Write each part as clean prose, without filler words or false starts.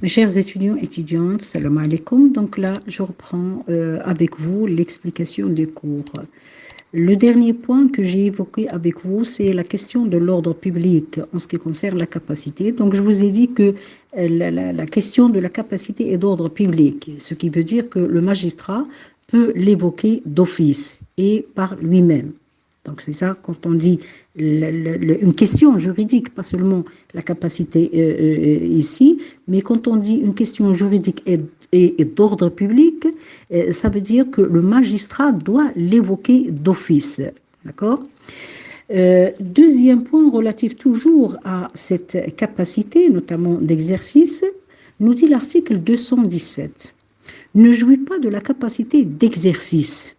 Mes chers étudiants et étudiantes, salam alaikum. Donc là, je reprends avec vous l'explication des cours. Le dernier point que j'ai évoqué avec vous, c'est la question de l'ordre public en ce qui concerne la capacité. Donc, je vous ai dit que la question de la capacité est d'ordre public, ce qui veut dire que le magistrat peut l'évoquer d'office et par lui-même. Donc, c'est ça quand on dit une question juridique, pas seulement la capacité ici, mais quand on dit une question juridique et d'ordre public, ça veut dire que le magistrat doit l'évoquer d'office. D'accord ? Deuxième point relatif toujours à cette capacité, notamment d'exercice, nous dit l'article 217. Ne jouit pas de la capacité d'exercice.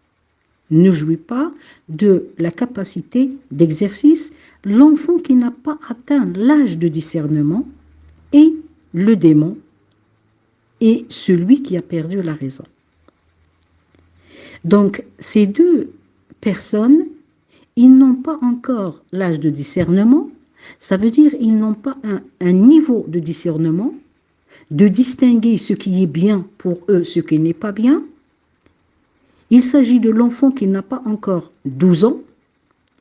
Ne jouit pas de la capacité d'exercice l'enfant qui n'a pas atteint l'âge de discernement et le démon et celui qui a perdu la raison. Donc, ces deux personnes, ils n'ont pas encore l'âge de discernement, ça veut dire qu'ils n'ont pas un niveau de discernement, de distinguer ce qui est bien pour eux, ce qui n'est pas bien. Il s'agit de l'enfant qui n'a pas encore 12 ans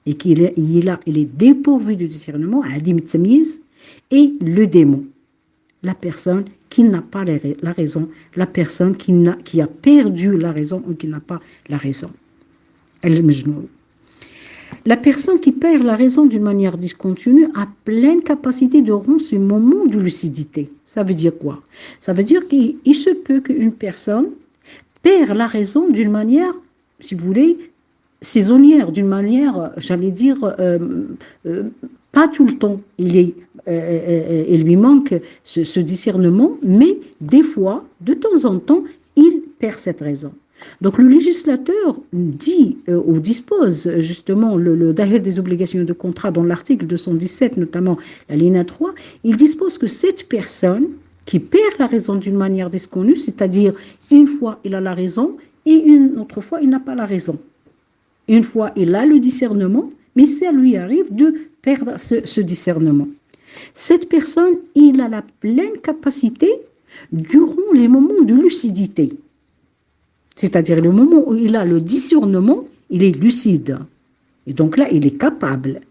et il est dépourvu de discernement, et le démon, la personne qui n'a pas la raison, la personne qui a perdu la raison ou qui n'a pas la raison. La personne qui perd la raison d'une manière discontinue a pleine capacité de rendre ce moment de lucidité. Ça veut dire quoi? Ça veut dire qu'il se peut qu'une personne perd la raison d'une manière, si vous voulez, saisonnière, d'une manière, j'allais dire, pas tout le temps. Il lui manque ce discernement, mais des fois, de temps en temps, il perd cette raison. Donc le législateur dit ou dispose justement le dahir des obligations de contrat dans l'article 217, notamment la ligne 3, il dispose que cette personne qui perd la raison d'une manière discontinue, c'est-à-dire une fois il a la raison et une autre fois il n'a pas la raison. Une fois il a le discernement, mais ça lui arrive de perdre ce discernement. Cette personne, il a la pleine capacité durant les moments de lucidité. C'est-à-dire le moment où il a le discernement, il est lucide. Et donc là, il est capable.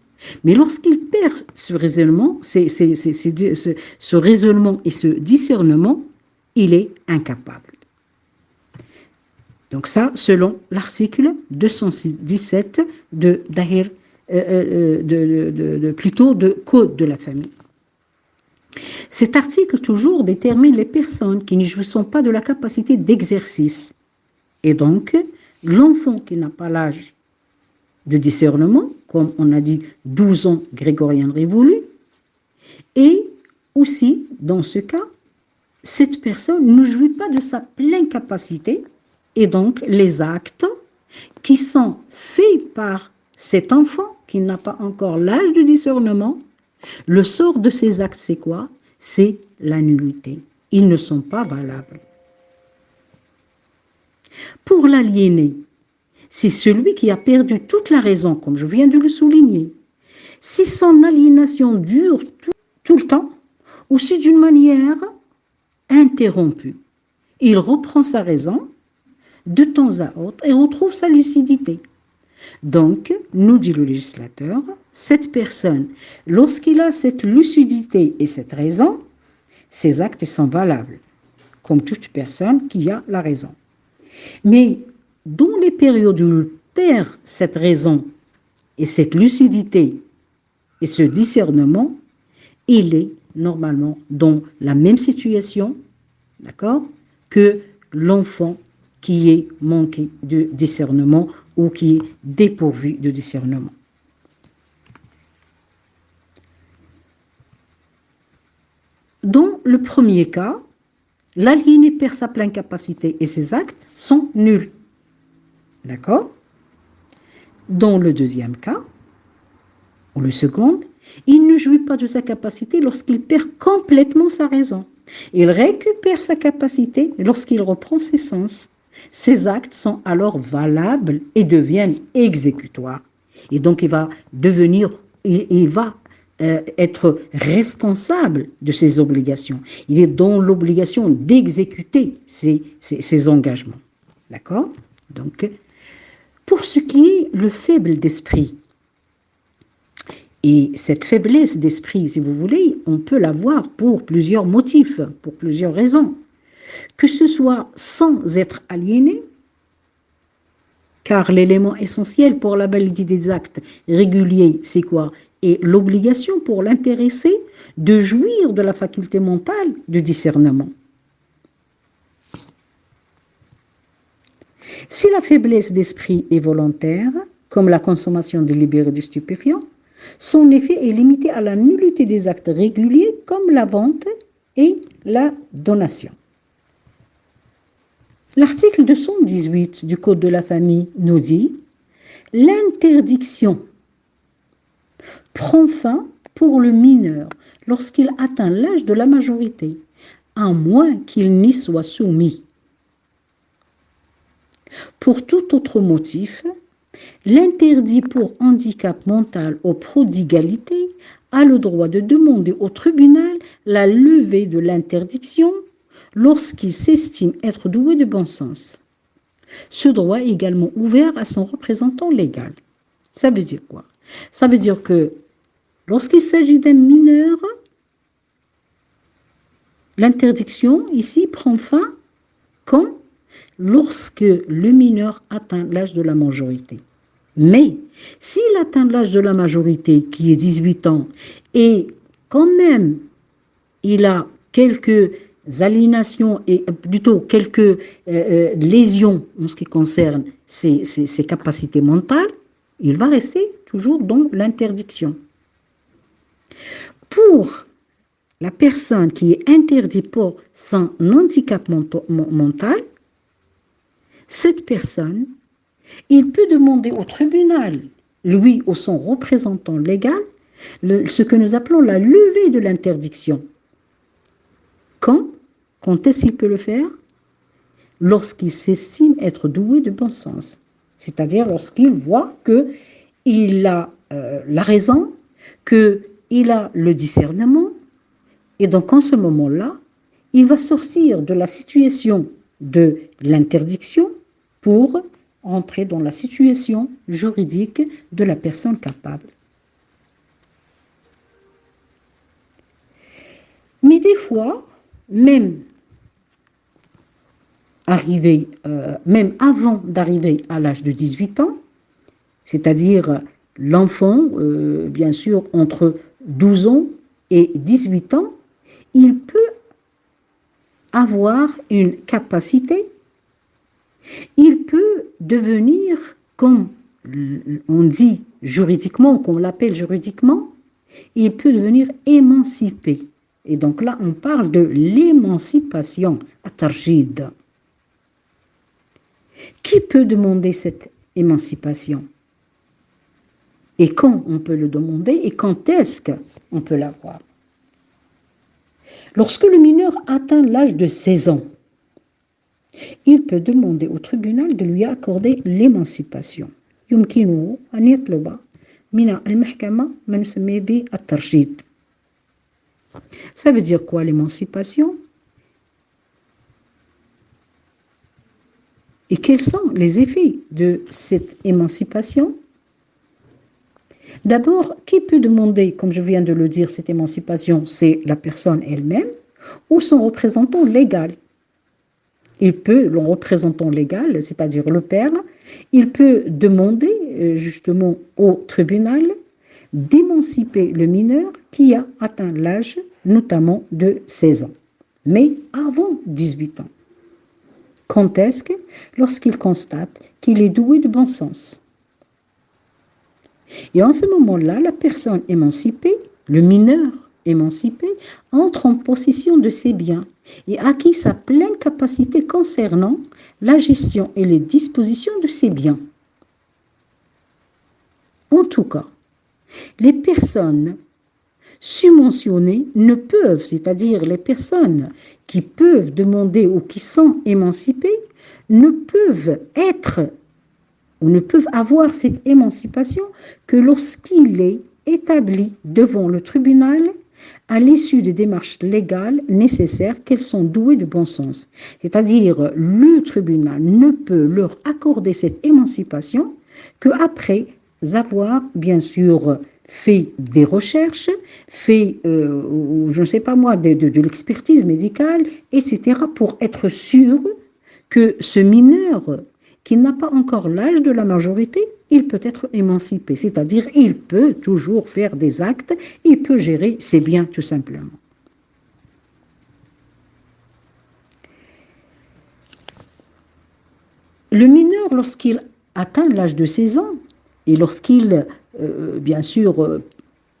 Mais lorsqu'il perd ce raisonnement, ce raisonnement et ce discernement, il est incapable. Donc ça, selon l'article 217 de Dahir, plutôt de Code de la famille. Cet article toujours détermine les personnes qui ne jouissent pas de la capacité d'exercice. Et donc, l'enfant qui n'a pas l'âge de discernement, comme on a dit 12 ans grégorien révolu, et aussi, dans ce cas, cette personne ne jouit pas de sa pleine capacité, et donc les actes qui sont faits par cet enfant qui n'a pas encore l'âge de discernement, le sort de ces actes, c'est quoi? C'est la nullité. Ils ne sont pas valables. Pour l'aliéné, c'est celui qui a perdu toute la raison, comme je viens de le souligner. Si son aliénation dure tout le temps, ou si d'une manière interrompue, il reprend sa raison de temps à autre et retrouve sa lucidité. Donc, nous dit le législateur, cette personne, lorsqu'il a cette lucidité et cette raison, ses actes sont valables, comme toute personne qui a la raison. Mais dans les périodes où il perd cette raison et cette lucidité et ce discernement, il est normalement dans la même situation, d'accord, que l'enfant qui est manqué de discernement ou qui est dépourvu de discernement. Dans le premier cas, l'aliéné perd sa pleine capacité et ses actes sont nuls. D'accord? Dans le deuxième cas, ou le second, il ne jouit pas de sa capacité lorsqu'il perd complètement sa raison. Il récupère sa capacité lorsqu'il reprend ses sens. Ces actes sont alors valables et deviennent exécutoires. Et donc, il va être responsable de ses obligations. Il est dans l'obligation d'exécuter ses engagements. D'accord? Donc, pour ce qui est le faible d'esprit, et cette faiblesse d'esprit, si vous voulez, on peut l'avoir pour plusieurs motifs, pour plusieurs raisons. Que ce soit sans être aliéné, car l'élément essentiel pour la validité des actes réguliers, c'est quoi? Et l'obligation pour l'intéressé de jouir de la faculté mentale de discernement. Si la faiblesse d'esprit est volontaire, comme la consommation délibérée de stupéfiants, son effet est limité à la nullité des actes réguliers comme la vente et la donation. L'article 218 du Code de la famille nous dit « L'interdiction prend fin pour le mineur lorsqu'il atteint l'âge de la majorité, à moins qu'il n'y soit soumis. Pour tout autre motif, l'interdit pour handicap mental ou prodigalité a le droit de demander au tribunal la levée de l'interdiction lorsqu'il s'estime être doué de bon sens. Ce droit est également ouvert à son représentant légal. Ça veut dire quoi? Ça veut dire que lorsqu'il s'agit d'un mineur, l'interdiction ici prend fin quand? Lorsque le mineur atteint l'âge de la majorité. Mais s'il atteint l'âge de la majorité, qui est 18 ans, et quand même il a quelques aliénations et plutôt quelques lésions en ce qui concerne ses capacités mentales, il va rester toujours dans l'interdiction. Pour la personne qui est interdite pour son handicap mental, cette personne, il peut demander au tribunal, lui ou son représentant légal, ce que nous appelons la levée de l'interdiction. Quand est-ce qu'il peut le faire? Lorsqu'il s'estime être doué de bon sens. C'est-à-dire lorsqu'il voit qu'il a la raison, qu'il a le discernement, et donc en ce moment-là, il va sortir de la situation de l'interdiction pour entrer dans la situation juridique de la personne capable. Mais des fois, même avant d'arriver à l'âge de 18 ans, c'est-à-dire l'enfant, bien sûr, entre 12 ans et 18 ans, il peut avoir une capacité, il peut devenir, comme on dit juridiquement, qu'on l'appelle juridiquement, il peut devenir émancipé. Et donc là, on parle de l'émancipation à Tarjid. Qui peut demander cette émancipation? Et quand on peut le demander et quand est-ce qu'on peut l'avoir? Lorsque le mineur atteint l'âge de 16 ans, il peut demander au tribunal de lui accorder l'émancipation. يمكنه أن يطلب من المحكمة ما نسميه بالترشيد. Ça veut dire quoi l'émancipation? Et quels sont les effets de cette émancipation? D'abord, qui peut demander, comme je viens de le dire, cette émancipation? C'est la personne elle-même ou son représentant légal. Il peut, le représentant légal, c'est-à-dire le père, il peut demander justement au tribunal d'émanciper le mineur qui a atteint l'âge notamment de 16 ans, mais avant 18 ans. Quand est-ce que? Lorsqu'il constate qu'il est doué de bon sens. Et en ce moment-là, la personne émancipée, le mineur émancipé, entre en possession de ses biens et acquit sa pleine capacité concernant la gestion et les dispositions de ses biens. En tout cas, les personnes subventionnées ne peuvent, c'est-à-dire les personnes qui peuvent demander ou qui sont émancipées, ne peuvent être ou ne peuvent avoir cette émancipation que lorsqu'il est établi devant le tribunal à l'issue des démarches légales nécessaires qu'elles sont douées de bon sens. C'est-à-dire, le tribunal ne peut leur accorder cette émancipation qu'après avoir, bien sûr, fait des recherches, fait, je ne sais pas moi, de l'expertise médicale, etc., pour être sûr que ce mineur qui n'a pas encore l'âge de la majorité, il peut être émancipé, c'est-à-dire il peut toujours faire des actes, il peut gérer ses biens tout simplement. Le mineur, lorsqu'il atteint l'âge de 16 ans et lorsqu'il, bien sûr,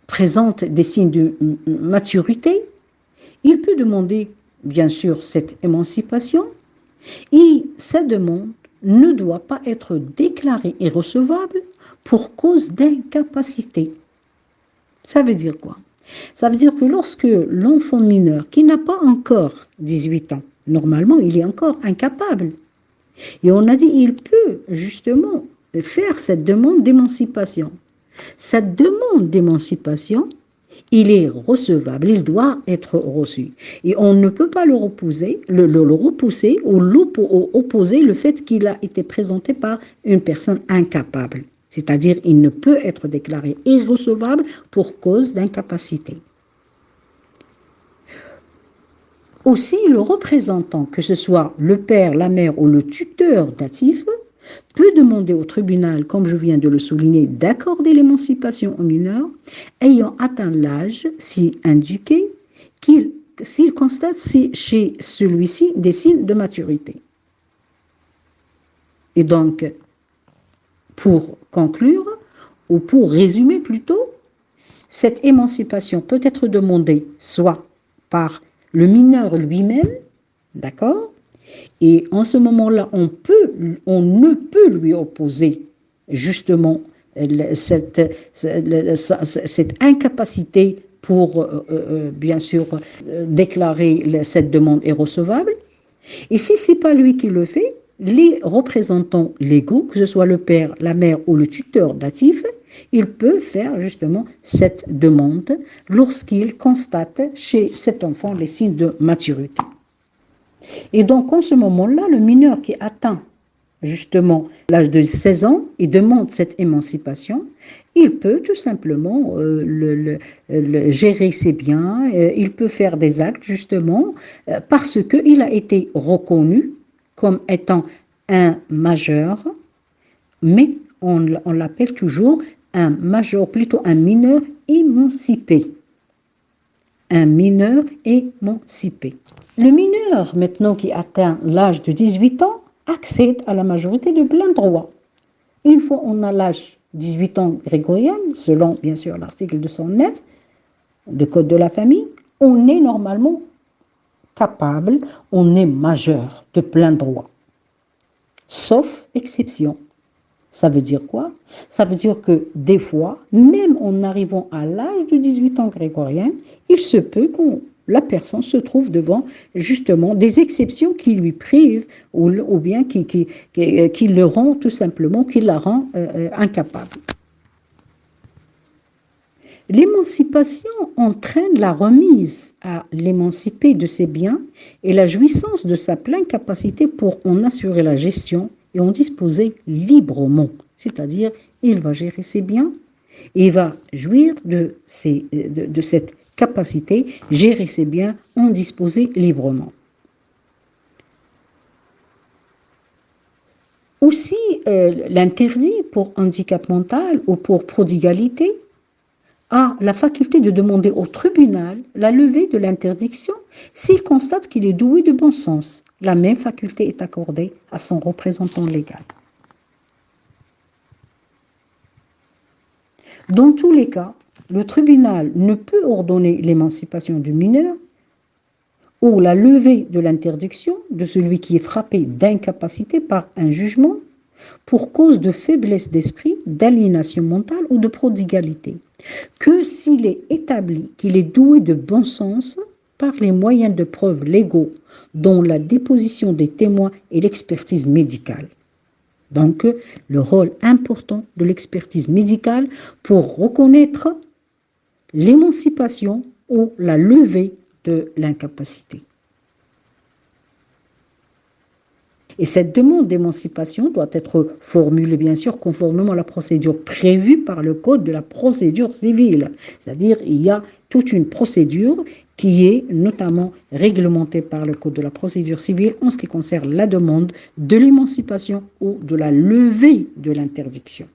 présente des signes de maturité, il peut demander, bien sûr, cette émancipation et sa demande ne doit pas être déclarée irrecevable pour cause d'incapacité. Ça veut dire quoi? Ça veut dire que lorsque l'enfant mineur qui n'a pas encore 18 ans, normalement il est encore incapable, et on a dit il peut justement faire cette demande d'émancipation. Cette demande d'émancipation, il est recevable, il doit être reçu. Et on ne peut pas le repousser, le repousser ou opposer le fait qu'il a été présenté par une personne incapable. C'est-à-dire, il ne peut être déclaré irrecevable pour cause d'incapacité. Aussi, le représentant, que ce soit le père, la mère ou le tuteur datif, peut demander au tribunal, comme je viens de le souligner, d'accorder l'émancipation au mineur ayant atteint l'âge, si indiqué, s'il constate chez celui-ci des signes de maturité. Et donc, pour conclure, ou pour résumer plutôt, cette émancipation peut être demandée soit par le mineur lui-même, d'accord? Et en ce moment-là, on ne peut lui opposer justement cette incapacité pour, bien sûr, déclarer cette demande irrecevable. Et si ce n'est pas lui qui le fait, les représentants légaux, que ce soit le père, la mère ou le tuteur datif, il peut faire justement cette demande lorsqu'il constate chez cet enfant les signes de maturité. Et donc, en ce moment-là, le mineur qui atteint justement l'âge de 16 ans et demande cette émancipation, il peut tout simplement gérer ses biens, il peut faire des actes justement parce qu'il a été reconnu comme étant un majeur, mais on l'appelle toujours un majeur, plutôt un mineur émancipé. Un mineur émancipé. Le mineur, maintenant qui atteint l'âge de 18 ans, accède à la majorité de plein droit. Une fois on a l'âge 18 ans grégorien, selon bien sûr l'article 209 du Code de la famille, on est normalement capable, on est majeur de plein droit. Sauf exception. Ça veut dire quoi? Ça veut dire que des fois, même en arrivant à l'âge de 18 ans grégorien, il se peut que la personne se trouve devant justement des exceptions qui lui privent ou bien qui le rend tout simplement, qui la rend incapable. L'émancipation entraîne la remise à l'émancipé de ses biens et la jouissance de sa pleine capacité pour en assurer la gestion et en disposer librement. C'est-à-dire, il va gérer ses biens et il va jouir de cette capacité, gérer ses biens, en disposer librement. Aussi, l'interdit pour handicap mental ou pour prodigalité a la faculté de demander au tribunal la levée de l'interdiction s'il constate qu'il est doué de bon sens. La même faculté est accordée à son représentant légal. Dans tous les cas, le tribunal ne peut ordonner l'émancipation du mineur ou la levée de l'interdiction de celui qui est frappé d'incapacité par un jugement pour cause de faiblesse d'esprit, d'aliénation mentale ou de prodigalité, que s'il est établi qu'il est doué de bon sens par les moyens de preuve légaux, dont la déposition des témoins et l'expertise médicale. Donc, le rôle important de l'expertise médicale pour reconnaître l'émancipation ou la levée de l'incapacité. Et cette demande d'émancipation doit être formulée, bien sûr, conformément à la procédure prévue par le Code de la procédure civile. C'est-à-dire, il y a toute une procédure qui est notamment réglementée par le Code de la procédure civile en ce qui concerne la demande de l'émancipation ou de la levée de l'interdiction.